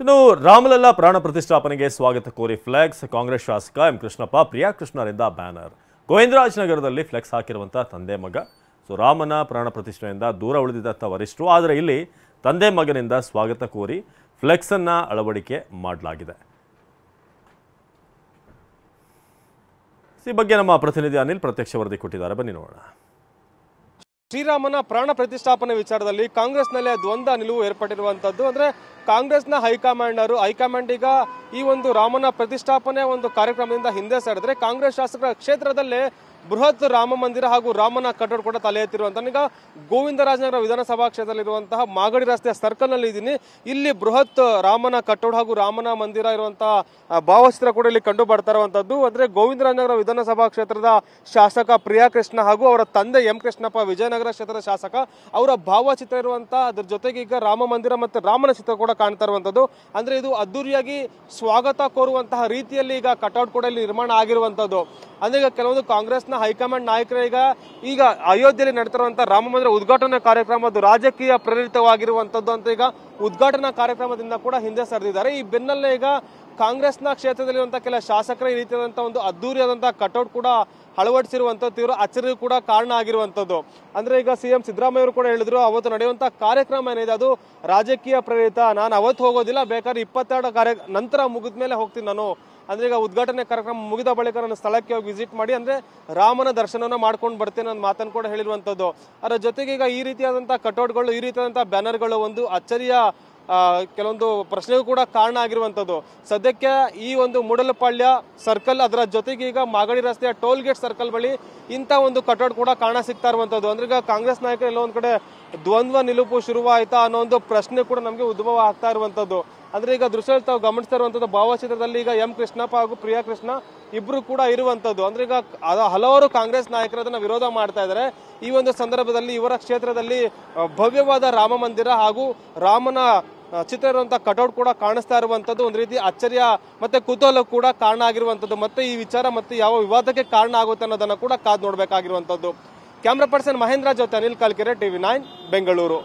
ಇನ್ನು ರಾಮಲಲ್ಲಾ ಪ್ರಾಣ ಪ್ರತಿಷ್ಠಾಪನೆಗೆ ಸ್ವಾಗತ ಕೋರಿ ಫ್ಲೆಕ್ಸ್ ಕಾಂಗ್ರೆಸ್ ಶಾಸಕ ಎಂ ಕೃಷ್ಣಪ್ಪ ಪ್ರಿಯಾ ಕೃಷ್ಣರಿಂದ ಬ್ಯಾನರ್ ಗೋವಿಂದರಾಜನಗರದಲ್ಲಿ ಫ್ಲೆಕ್ಸ್ ಹಾಕಿರುವಂತ ತಂದೆ ಮಗ ರಾಮನ ಪ್ರಾಣ ಪ್ರತಿಷ್ಠೆಯಿಂದ ದೂರ ಉಳಿದಿದ್ದಂಥ ವರಿಷ್ಠರು ಆದರೆ ಇಲ್ಲಿ ತಂದೆ ಮಗನಿಂದ ಸ್ವಾಗತ ಕೋರಿ ಫ್ಲೆಕ್ಸ್ ಅನ್ನ ಅಳವಡಿಕೆ ಮಾಡಲಾಗಿದೆ। ಈ ಬಗ್ಗೆ ನಮ್ಮ ಪ್ರತಿನಿಧಿ ಅನಿಲ್ ಪ್ರತ್ಯಕ್ಷ ವರದಿ ಕೊಟ್ಟಿದ್ದಾರೆ, ಬನ್ನಿ ನೋಡೋಣ। ಶ್ರೀರಾಮನ ಪ್ರಾಣ ಪ್ರತಿಷ್ಠಾಪನೆ ವಿಚಾರದಲ್ಲಿ ಕಾಂಗ್ರೆಸ್ನಲ್ಲಿ ದ್ವಂದ್ವ ನಿಲುವು ಏರ್ಪಟ್ಟಿರುವಂತದ್ದು। ಅಂದ್ರೆ ಕಾಂಗ್ರೆಸ್ನ ಹೈಕಮಾಂಡ್ ಈಗ ಈ ಒಂದು ರಾಮನ ಪ್ರತಿಷ್ಠಾಪನೆ ಒಂದು ಕಾರ್ಯಕ್ರಮದಿಂದ ಹಿಂದೆ ಸರಿದ್ರೆ ಕಾಂಗ್ರೆಸ್ ಶಾಸಕರ ಕ್ಷೇತ್ರದಲ್ಲೇ ಬೃಹತ್ ರಾಮ ಮಂದಿರ ಹಾಗೂ ರಾಮನ ಕಟ್ಟಡ ಕೂಡ ತಲೆ ಎತ್ತಿರುವಂತ ಈಗ ಗೋವಿಂದರಾಜನಗರ ವಿಧಾನಸಭಾ ಕ್ಷೇತ್ರದಲ್ಲಿರುವಂತಹ ಮಾಗಡಿ ರಸ್ತೆಯ ಸರ್ಕಲ್ ನಲ್ಲಿ ಇದ್ದೀನಿ। ಇಲ್ಲಿ ಬೃಹತ್ ರಾಮನ ಕಟ್ಟಡ ಹಾಗೂ ರಾಮನ ಮಂದಿರ ಇರುವಂತಹ ಭಾವಚಿತ್ರ ಕೂಡ ಇಲ್ಲಿ ಕಂಡು ಬರ್ತಾ ಇರುವಂತದ್ದು। ಅಂದ್ರೆ ಗೋವಿಂದರಾಜನಗರ ವಿಧಾನಸಭಾ ಕ್ಷೇತ್ರದ ಶಾಸಕ ಪ್ರಿಯಾ ಕೃಷ್ಣ ಹಾಗೂ ಅವರ ತಂದೆ ಎಂ ಕೃಷ್ಣಪ್ಪ ವಿಜಯನಗರ ಕ್ಷೇತ್ರದ ಶಾಸಕ ಅವರ ಭಾವಚಿತ್ರ ಇರುವಂತಹ ಅದ್ರ ಜೊತೆಗೆ ಈಗ ರಾಮ ಮಂದಿರ ಮತ್ತು ರಾಮನ ಚಿತ್ರ ಕೂಡ ಕಾಣ್ತಾ ಇರುವಂತದ್ದು। ಅಂದ್ರೆ ಇದು ಅದ್ದೂರಿಯಾಗಿ ಸ್ವಾಗತ ಕೋರುವಂತಹ ರೀತಿಯಲ್ಲಿ ಈಗ ಕಟೌಟ್ ಕೂಡ ಇಲ್ಲಿ ನಿರ್ಮಾಣ ಆಗಿರುವಂತದ್ದು। ಅಂದ್ರೆ ಈಗ ಕೆಲವೊಂದು ಕಾಂಗ್ರೆಸ್ನ ಹೈಕಮಾಂಡ್ ನಾಯಕರು ಈಗ ಅಯೋಧ್ಯೆಯಲ್ಲಿ ನಡೆತಿರುವಂತಹ ರಾಮ ಮಂದಿರ ಉದ್ಘಾಟನಾ ಕಾರ್ಯಕ್ರಮ ಅದು ರಾಜಕೀಯ ಪ್ರೇರಿತವಾಗಿರುವಂತದ್ದು ಅಂತ ಈಗ ಉದ್ಘಾಟನಾ ಕಾರ್ಯಕ್ರಮದಿಂದ ಕೂಡ ಹಿಂದೆ ಸರಿದಿದ್ದಾರೆ। ಈ ಬೆನ್ನಲ್ಲೇ ಈಗ ಕಾಂಗ್ರೆಸ್ನ ಕ್ಷೇತ್ರದಲ್ಲಿರುವಂತಹ ಕೆಲ ಶಾಸಕರ ಈ ರೀತಿಯಾದಂತಹ ಒಂದು ಅದ್ದೂರಿಯಾದಂತಹ ಕಟೌಟ್ ಕೂಡ ಅಳವಡಿಸಿರುವಂತದ್ದು ತೀವ್ರ ಅಚ್ಚರಿಗೂ ಕೂಡ ಕಾರಣ ಆಗಿರುವಂತದ್ದು। ಅಂದ್ರೆ ಈಗ ಸಿಎಂ ಸಿದ್ದರಾಮಯ್ಯ ಅವರು ಕೂಡ ಹೇಳಿದ್ರು ಅವತ್ತು ನಡೆಯುವಂತಹ ಕಾರ್ಯಕ್ರಮ ಏನಿದೆ ಅದು ರಾಜಕೀಯ ಪ್ರೇರಿತ, ನಾನು ಅವತ್ತು ಹೋಗೋದಿಲ್ಲ, ಬೇಕಾದ್ರೆ 22 ನಂತರ ಮುಗಿದ ಮೇಲೆ ಹೋಗ್ತೀನಿ ನಾನು। ಅಂದ್ರೆ ಈಗ ಉದ್ಘಾಟನೆ ಕಾರ್ಯಕ್ರಮ ಮುಗಿದ ಬಳಿಕ ನಾನು ಸ್ಥಳಕ್ಕೆ ಹೋಗಿ ವಿಸಿಟ್ ಮಾಡಿ ಅಂದ್ರೆ ರಾಮನ ದರ್ಶನವನ್ನ ಮಾಡ್ಕೊಂಡು ಬರ್ತೇನೆ ಅನ್ನೋ ಮಾತನ್ನು ಕೂಡ ಹೇಳಿರುವಂತದ್ದು। ಅದರ ಜೊತೆಗೆ ಈಗ ಈ ರೀತಿಯಾದಂತಹ ಕಟೌಟ್ಗಳು, ಈ ರೀತಿಯಾದಂತಹ ಬ್ಯಾನರ್ಗಳು ಒಂದು ಅಚ್ಚರಿಯ ಕೆಲವೊಂದು ಪ್ರಶ್ನೆಗೂ ಕೂಡ ಕಾರಣ ಆಗಿರುವಂತದ್ದು। ಸದ್ಯಕ್ಕೆ ಈ ಒಂದು ಮೂಡಲಪಾಳ್ಯ ಸರ್ಕಲ್ ಅದರ ಜೊತೆಗೆ ಈಗ ಮಾಗಡಿ ರಸ್ತೆಯ ಟೋಲ್ ಗೇಟ್ ಸರ್ಕಲ್ ಬಳಿ ಇಂಥ ಒಂದು ಕಟೌಟ್ ಕೂಡ ಕಾರಣ ಸಿಗ್ತಾ ಇರುವಂತದ್ದು। ಅಂದ್ರೆ ಈಗ ಕಾಂಗ್ರೆಸ್ ನಾಯಕರು ಎಲ್ಲೋ ಒಂದ್ ಕಡೆ ದ್ವಂದ್ವ ನಿಲುವು ಶುರುವಾಯ್ತಾ ಅನ್ನೋ ಒಂದು ಪ್ರಶ್ನೆ ಕೂಡ ನಮಗೆ ಉದ್ಭವ ಆಗ್ತಾ ಇರುವಂತದ್ದು। ಅಂದ್ರೆ ಈಗ ದೃಶ್ಯದಲ್ಲಿ ತಾವು ಗಮನಿಸ್ತಾ ಇರುವಂತದ್ದು ಭಾವಚಿತ್ರದಲ್ಲಿ ಈಗ ಎಂ ಕೃಷ್ಣಪ್ಪ ಹಾಗೂ ಪ್ರಿಯಾ ಕೃಷ್ಣ ಇಬ್ರು ಕೂಡ ಇರುವಂತದ್ದು। ಅಂದ್ರೆ ಈಗ ಹಲವಾರು ಕಾಂಗ್ರೆಸ್ ನಾಯಕರು ಅದನ್ನ ವಿರೋಧ ಮಾಡ್ತಾ ಇದ್ದಾರೆ। ಈ ಒಂದು ಸಂದರ್ಭದಲ್ಲಿ ಇವರ ಕ್ಷೇತ್ರದಲ್ಲಿ ಭವ್ಯವಾದ ರಾಮ ಮಂದಿರ ಹಾಗೂ ರಾಮನ ಚಿತ್ರ ಇರುವಂತಹ ಕಟೌಟ್ ಕೂಡ ಕಾಣಿಸ್ತಾ ಇರುವಂತದ್ದು ಒಂದು ರೀತಿ ಅಚ್ಚರಿಯ ಮತ್ತೆ ಕುತೂಹಲ ಕೂಡ ಕಾರಣ ಆಗಿರುವಂತದ್ದು। ಮತ್ತೆ ಈ ವಿಚಾರ ಮತ್ತೆ ಯಾವ ವಿವಾದಕ್ಕೆ ಕಾರಣ ಆಗುತ್ತೆ ಅನ್ನೋದನ್ನ ಕೂಡ ಕಾದು ನೋಡ್ಬೇಕಾಗಿರುವಂತದ್ದು। ಕ್ಯಾಮ್ರಾ ಪರ್ಸನ್ ಮಹೇಂದ್ರ ಜೊತೆ ಅನಿಲ್ ಕಾಲ್ಕೆರೆ, TV9 ಬೆಂಗಳೂರು।